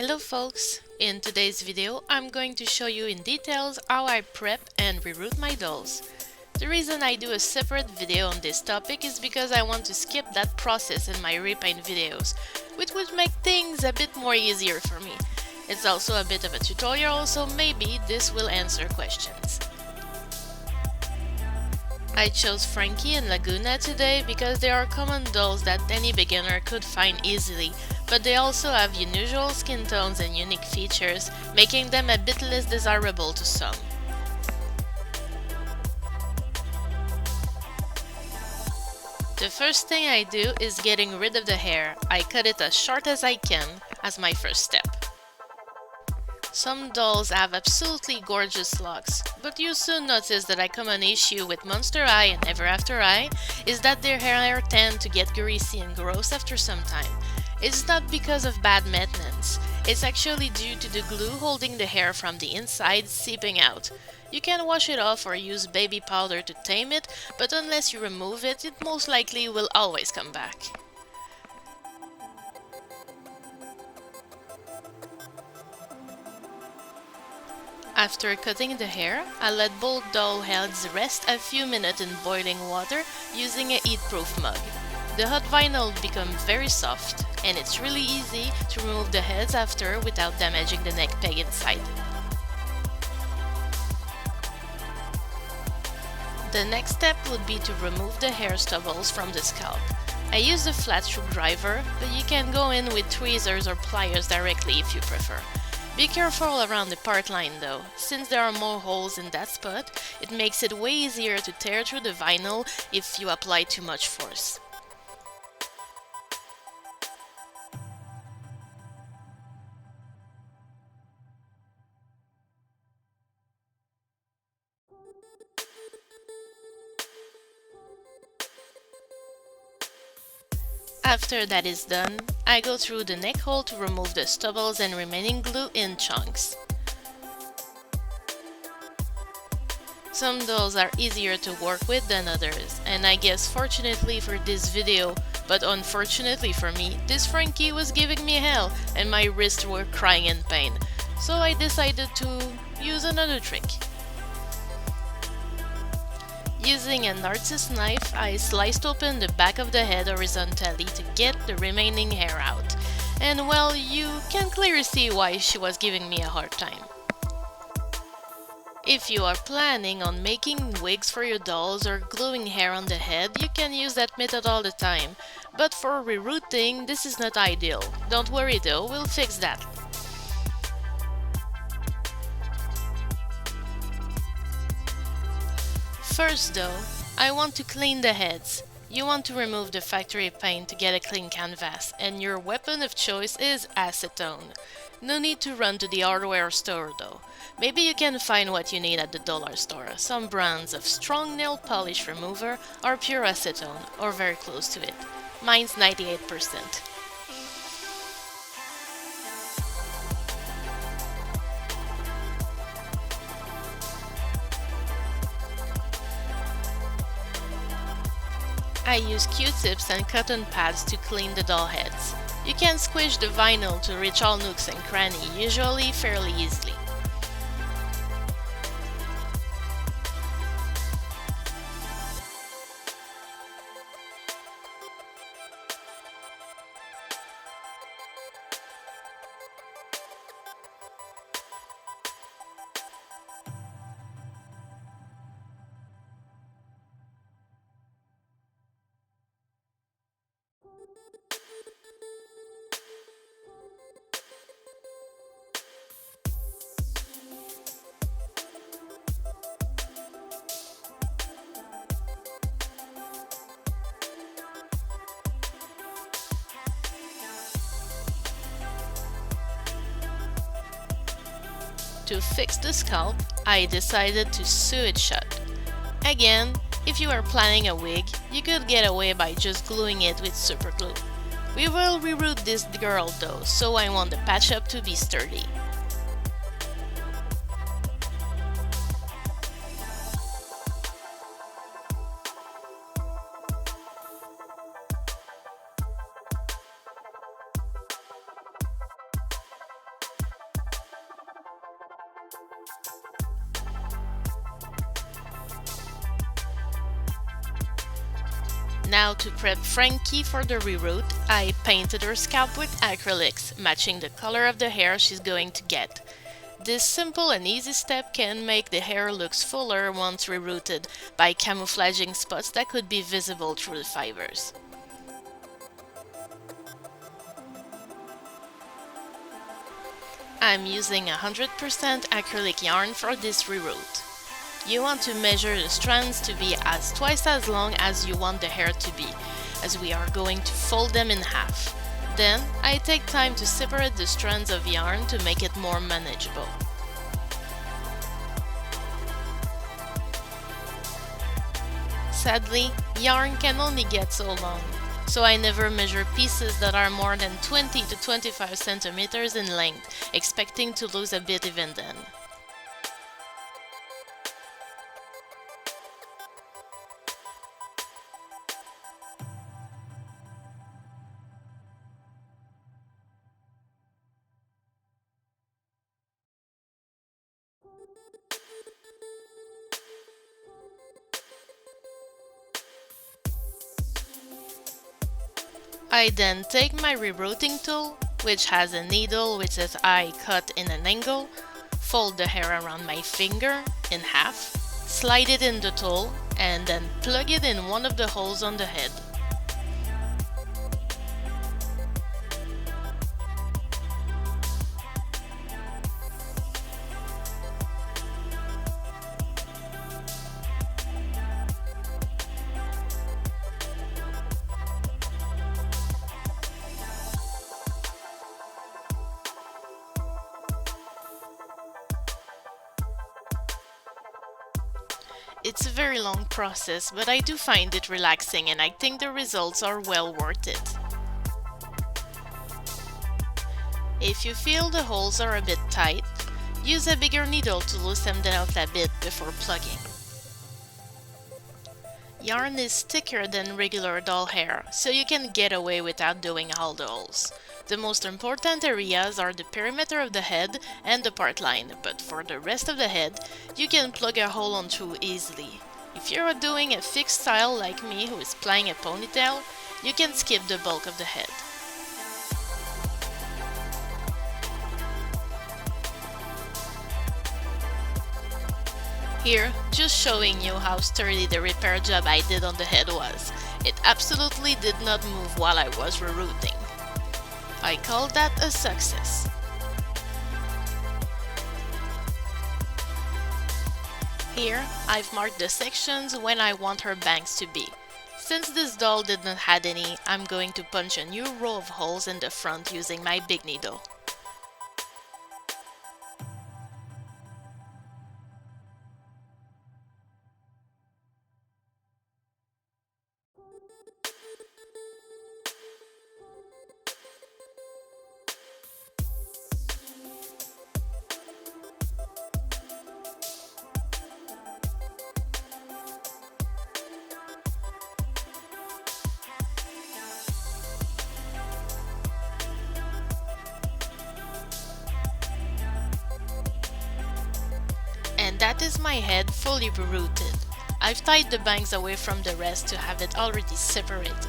Hello folks! In today's video, I'm going to show you in details how I prep and reroute my dolls. The reason I do a separate video on this topic is because I want to skip that process in my repaint videos, which would make things a bit more easier for me. It's also a bit of a tutorial, so maybe this will answer questions. I chose Frankie and Laguna today because they are common dolls that any beginner could find easily, but they also have unusual skin tones and unique features, making them a bit less desirable to some. The first thing I do is getting rid of the hair. I cut it as short as I can as my first step. Some dolls have absolutely gorgeous locks, but you soon notice that a common issue with Monster High and Ever After High is that their hair tend to get greasy and gross after some time. It's not because of bad maintenance, it's actually due to the glue holding the hair from the inside seeping out. You can wash it off or use baby powder to tame it, but unless you remove it, it most likely will always come back. After cutting the hair, I let both doll heads rest a few minutes in boiling water using a heat-proof mug. The hot vinyl becomes very soft, and it's really easy to remove the heads after without damaging the neck peg inside. The next step would be to remove the hair stubbles from the scalp. I use a flat screwdriver, but you can go in with tweezers or pliers directly if you prefer. Be careful around the part line though, since there are more holes in that spot, it makes it way easier to tear through the vinyl if you apply too much force. After that is done, I go through the neck hole to remove the stubbles and remaining glue in chunks. Some dolls are easier to work with than others, and I guess fortunately for this video, but unfortunately for me, this Frankie was giving me hell and my wrists were crying in pain, so I decided to use another trick. Using an artist's knife, I sliced open the back of the head horizontally to get the remaining hair out. And well, you can clearly see why she was giving me a hard time. If you are planning on making wigs for your dolls or gluing hair on the head, you can use that method all the time. But for rerouting, this is not ideal. Don't worry though, we'll fix that. First though, I want to clean the heads. You want to remove the factory paint to get a clean canvas, and your weapon of choice is acetone. No need to run to the hardware store though. Maybe you can find what you need at the dollar store. Some brands of strong nail polish remover are pure acetone, or very close to it. Mine's 98%. I use Q-tips and cotton pads to clean the doll heads. You can squish the vinyl to reach all nooks and crannies, usually fairly easily. To fix the scalp, I decided to sew it shut. Again, if you are planning a wig, you could get away by just gluing it with super glue. We will reroute this girl though, so I want the patch up to be sturdy. Now to prep Frankie for the reroute, I painted her scalp with acrylics, matching the color of the hair she's going to get. This simple and easy step can make the hair look fuller once rerouted by camouflaging spots that could be visible through the fibers. I'm using 100% acrylic yarn for this reroute. You want to measure the strands to be twice as long as you want the hair to be, as we are going to fold them in half. Then, I take time to separate the strands of yarn to make it more manageable. Sadly, yarn can only get so long, so I never measure pieces that are more than 20 to 25 centimeters in length, expecting to lose a bit even then. I then take my rerouting tool, which has a needle with its eye cut in an angle, fold the hair around my finger in half, slide it in the tool, and then plug it in one of the holes on the head. It's a very long process, but I do find it relaxing and I think the results are well worth it. If you feel the holes are a bit tight, use a bigger needle to loosen them out a bit before plugging. Yarn is thicker than regular doll hair, so you can get away without doing all the holes. The most important areas are the perimeter of the head and the part line, but for the rest of the head, you can plug a hole on through easily. If you're doing a fixed style like me who is playing a ponytail, you can skip the bulk of the head. Here, just showing you how sturdy the repair job I did on the head was. It absolutely did not move while I was rerouting. I call that a success. Here, I've marked the sections when I want her bangs to be. Since this doll did not have any, I'm going to punch a new row of holes in the front using my big needle. And that is my head fully rerouted. I've tied the bangs away from the rest to have it already separated.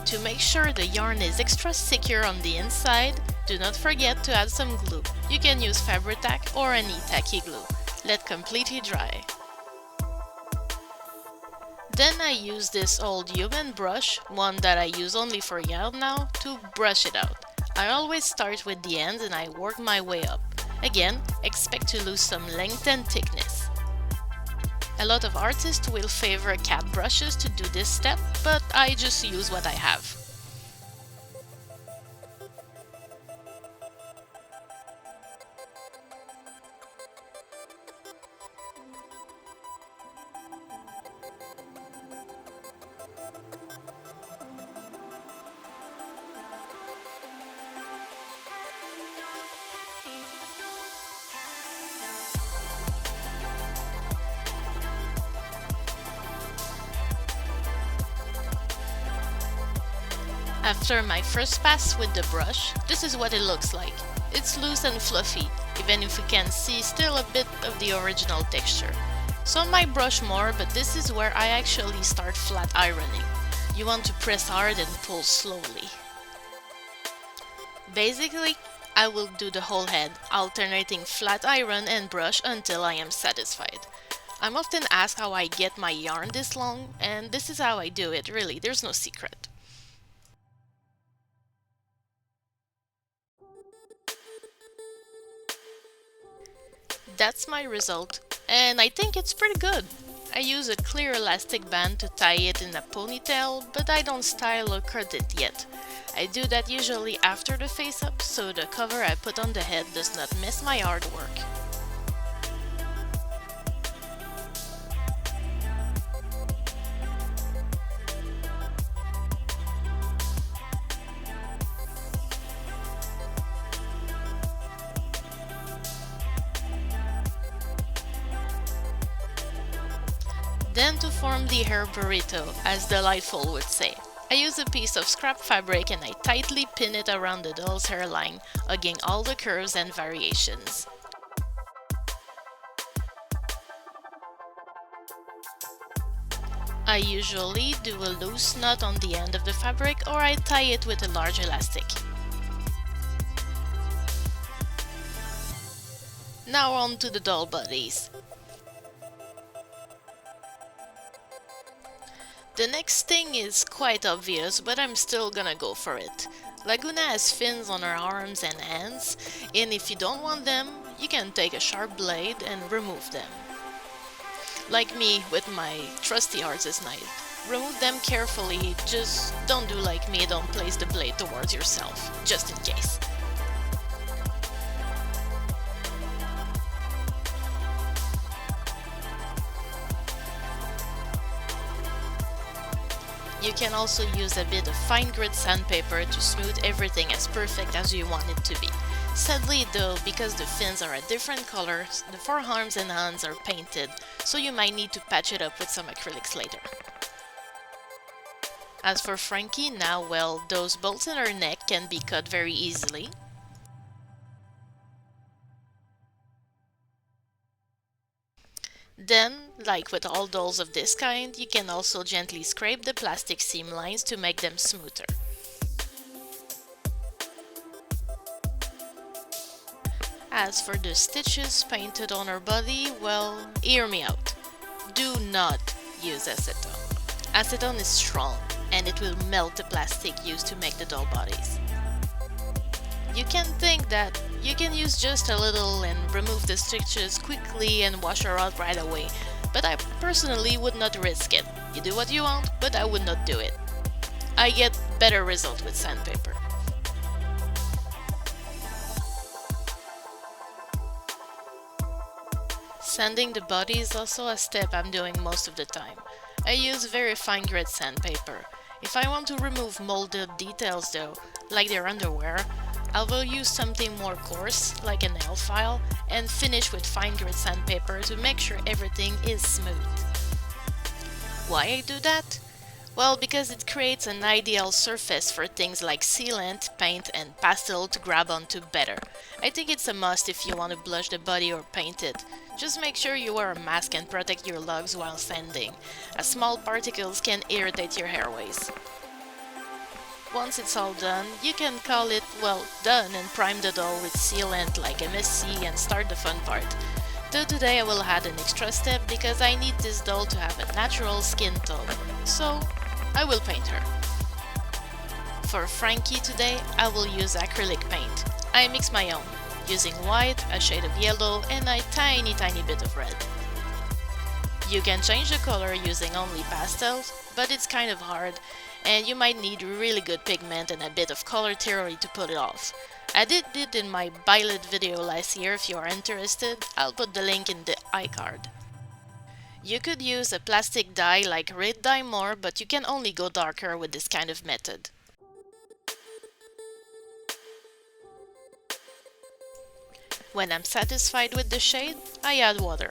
To make sure the yarn is extra secure on the inside, do not forget to add some glue. You can use Fabri-Tac or any tacky glue. Let completely dry. Then I use this old human brush, one that I use only for yarn now, to brush it out. I always start with the ends and I work my way up. Again, expect to lose some length and thickness. A lot of artists will favor cat brushes to do this step, but I just use what I have. After my first pass with the brush, this is what it looks like. It's loose and fluffy, even if you can see still a bit of the original texture. Some might brush more, but this is where I actually start flat ironing. You want to press hard and pull slowly. Basically, I will do the whole head, alternating flat iron and brush until I am satisfied. I'm often asked how I get my yarn this long, and this is how I do it, really, there's no secret. That's my result, and I think it's pretty good. I use a clear elastic band to tie it in a ponytail, but I don't style or cut it yet. I do that usually after the face up, so the cover I put on the head does not miss my artwork. Then to form the hair burrito, as Dollightful would say. I use a piece of scrap fabric and I tightly pin it around the doll's hairline, hugging all the curves and variations. I usually do a loose knot on the end of the fabric or I tie it with a large elastic. Now on to the doll bodies. The next thing is quite obvious, but I'm still gonna go for it. Laguna has fins on her arms and hands, and if you don't want them, you can take a sharp blade and remove them. Like me with my trusty artist knife. Remove them carefully, just don't do like me, don't place the blade towards yourself, just in case. You can also use a bit of fine grit sandpaper to smooth everything as perfect as you want it to be. Sadly though, because the fins are a different color, the forearms and hands are painted, so you might need to patch it up with some acrylics later. As for Frankie, now well, those bolts in her neck can be cut very easily. Then, like with all dolls of this kind, you can also gently scrape the plastic seam lines to make them smoother. As for the stitches painted on her body, well, hear me out. Do not use acetone. Acetone is strong, and it will melt the plastic used to make the doll bodies. You can think that you can use just a little and remove the stitches quickly and wash her out right away, but I personally would not risk it. You do what you want, but I would not do it. I get better results with sandpaper. Sanding the body is also a step I'm doing most of the time. I use very fine grit sandpaper. If I want to remove molded details though, like their underwear, I will use something more coarse, like a nail file, and finish with fine grit sandpaper to make sure everything is smooth. Why I do that? Well, because it creates an ideal surface for things like sealant, paint, and pastel to grab onto better. I think it's a must if you want to blush the body or paint it. Just make sure you wear a mask and protect your lugs while sanding, as small particles can irritate your hairways. Once it's all done, you can call it, well, done and prime the doll with sealant like MSC and start the fun part. Though today I will add an extra step because I need this doll to have a natural skin tone, so I will paint her. For Frankie today, I will use acrylic paint. I mix my own, using white, a shade of yellow, and a tiny bit of red. You can change the color using only pastels, but it's kind of hard, and you might need really good pigment and a bit of color theory to pull it off. I did it in my Violet video last year. If you are interested, I'll put the link in the iCard. You could use a plastic dye like Red Dye More, but you can only go darker with this kind of method. When I'm satisfied with the shade, I add water.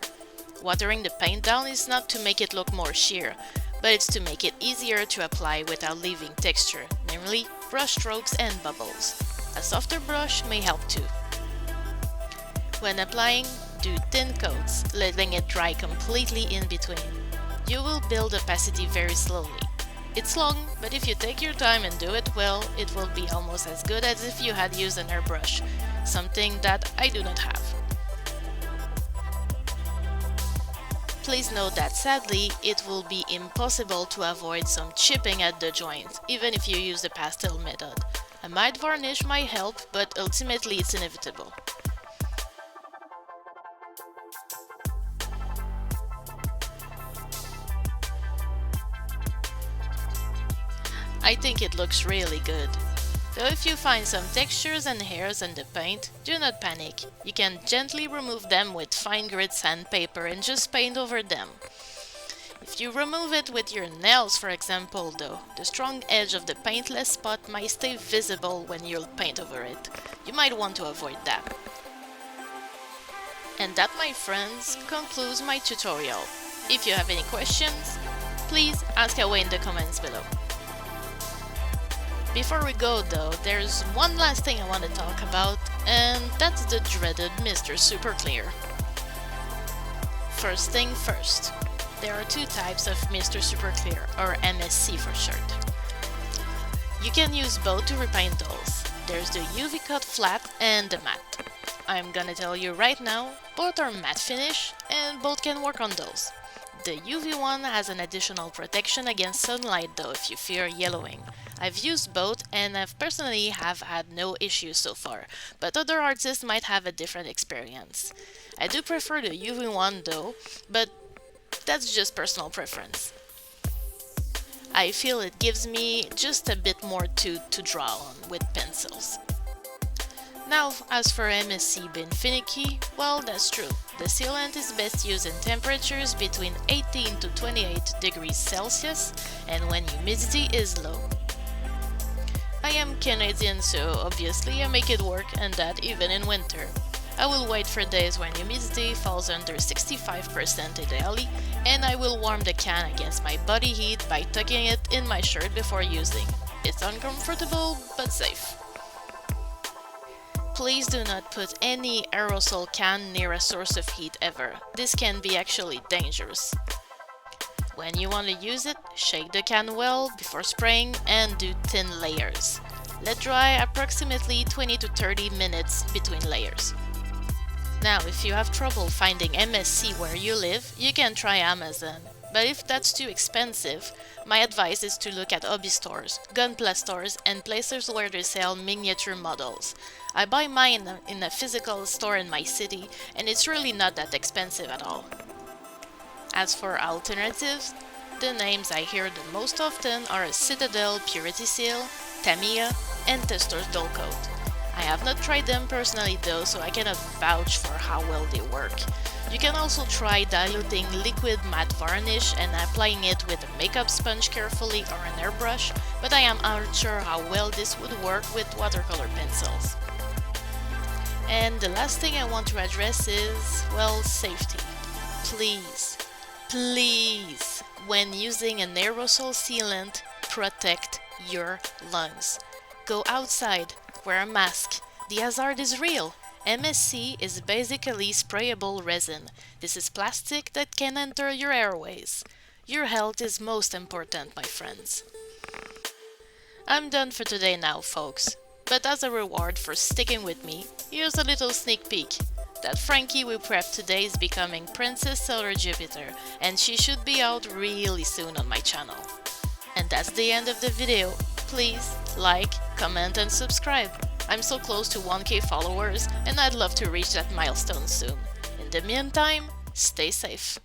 Watering the paint down is not to make it look more sheer, but it's to make it easier to apply without leaving texture, namely brush strokes and bubbles. A softer brush may help too. When applying, do thin coats, letting it dry completely in between. You will build opacity very slowly. It's long, but if you take your time and do it well, it will be almost as good as if you had used an airbrush, something that I do not have. Please note that sadly, it will be impossible to avoid some chipping at the joint, even if you use the pastel method. A matte varnish might help, but ultimately it's inevitable. I think it looks really good. Though if you find some textures and hairs on the paint, do not panic. You can gently remove them with fine grit sandpaper and just paint over them. If you remove it with your nails, for example, though, the strong edge of the paintless spot might stay visible when you'll paint over it. You might want to avoid that. And that, my friends, concludes my tutorial. If you have any questions, please ask away in the comments below. Before we go though, there's one last thing I want to talk about, and that's the dreaded Mr. Super Clear. First thing first, there are two types of Mr. Super Clear, or MSC for short. You can use both to repaint dolls. There's the UV cut flat and the matte. I'm gonna tell you right now, both are matte finish and both can work on dolls. The UV one has an additional protection against sunlight though if you fear yellowing. I've used both and I've personally have had no issues so far, but other artists might have a different experience. I do prefer the UV one though, but that's just personal preference. I feel it gives me just a bit more to draw on with pencils. Now, as for MSC being finicky, well, that's true. The sealant is best used in temperatures between 18 to 28 degrees Celsius and when humidity is low. I am Canadian, so obviously I make it work, and that even in winter. I will wait for days when humidity falls under 65% ideally, and I will warm the can against my body heat by tucking it in my shirt before using. It's uncomfortable, but safe. Please do not put any aerosol can near a source of heat ever. This can be actually dangerous. When you want to use it, shake the can well before spraying and do thin layers. Let dry approximately 20 to 30 minutes between layers. Now, if you have trouble finding MSC where you live, you can try Amazon. But if that's too expensive, my advice is to look at hobby stores, gunpla stores, and places where they sell miniature models. I buy mine in a physical store in my city, and it's really not that expensive at all. As for alternatives, the names I hear the most often are Citadel Purity Seal, Tamiya, and Testor's Dull Coat. I have not tried them personally though, so I cannot vouch for how well they work. You can also try diluting liquid matte varnish and applying it with a makeup sponge carefully or an airbrush, but I am unsure how well this would work with watercolor pencils. And the last thing I want to address is, well, safety. Please, when using an aerosol sealant, protect your lungs. Go outside, wear a mask. The hazard is real. MSC is basically sprayable resin. This is plastic that can enter your airways. Your health is most important, my friends. I'm done for today now, folks. But as a reward for sticking with me, here's a little sneak peek. That Frankie we prepped today is becoming Princess Solar Jupiter, and she should be out really soon on my channel. And that's the end of the video. Please like, comment and subscribe. I'm so close to 1K followers and I'd love to reach that milestone soon. In the meantime, stay safe.